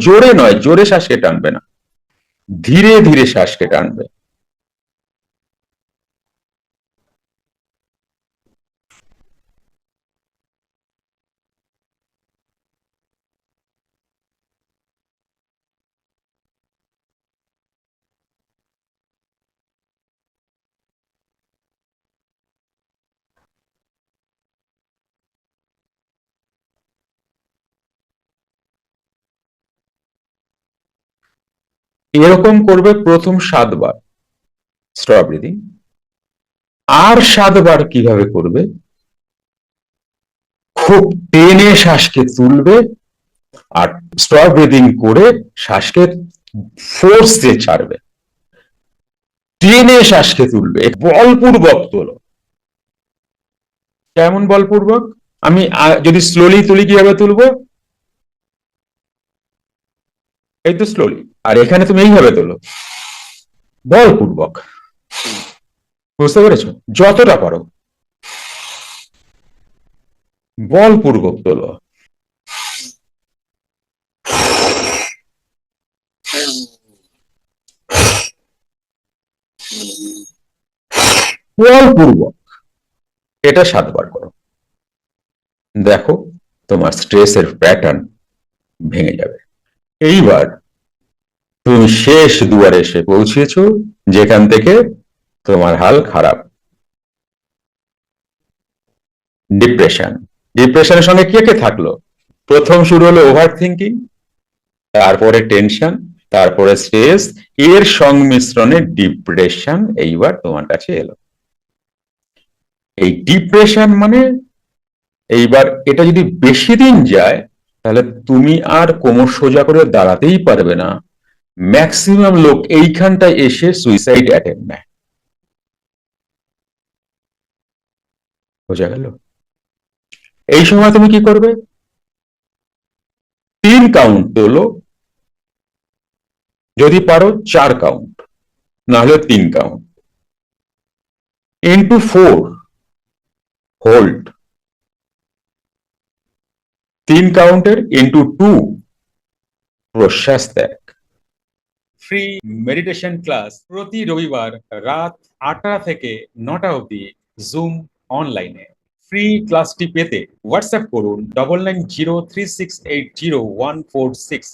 জোরে নয়, জোরে শ্বাসকে টানবে না, ধীরে ধীরে শ্বাসকে টানবে। এরকম করবে প্রথম 7 বার স্ট্র ব্রিদিং। আর 7 বার কিভাবে করবে, খুব টেনে শ্বাসকে তুলবে আর স্ট্র ব্রিদিং করে শ্বাসকে ফোর্স দিয়ে ছাড়বে। টেনে শ্বাসকে তুলবে, বলপূর্বক তোলো। কেমন বলপূর্বক? আমি যদি স্লোলি তুলি কিভাবে তুলবো, এই তো স্লোলি। আর এখানে তুমি এইভাবে তোলো, বলপূর্বক। বুঝতে পেরেছো? যতটা পারো বলপূর্বক তোলো। বলপূর্বক এটা 7 বার করো। দেখো তোমার স্ট্রেসের প্যাটার্ন ভেঙে যাবে। এইবার তুমি শেষ দুয়ারে এসে পৌঁছেছো, যেখান থেকে তোমার হাল খারাপ। ডিপ্রেশন। ডিপ্রেশনের সঙ্গে কে কে থাকলো? প্রথম শুরু হলো ওভার থিঙ্কিং, তারপরে টেনশন, তারপরে স্ট্রেস, এর সংমিশ্রণে ডিপ্রেশন এইবার তোমার কাছে এলো। এই ডিপ্রেশন মানে এইবার এটা যদি বেশি দিন যায় তাহলে তুমি আর কোমর সোজা করে দাঁড়াতেই পারবে না। ম্যাক্সিমাম লোক এইখানটায় এসে সুইসাইড অ্যাটেম্প নেয়। বোঝা গেল? এই সময় তুমি কি করবে? 3 কাউন্ট তোলো, যদি পারো 4 কাউন্ট, না হলে 3 কাউন্ট, ইন্টু 4 হোল্ড, 3 কাউন্টের ইন্টু 2 প্রশ্বাস ত্যাগ। ফ্রি মেডিটেশন ক্লাস প্রতি রবিবার রাত 8টা থেকে 9টা অবধি জুম অনলাইনে। ফ্রি ক্লাসটি পেতে হোয়াটসঅ্যাপ করুন 9903680146।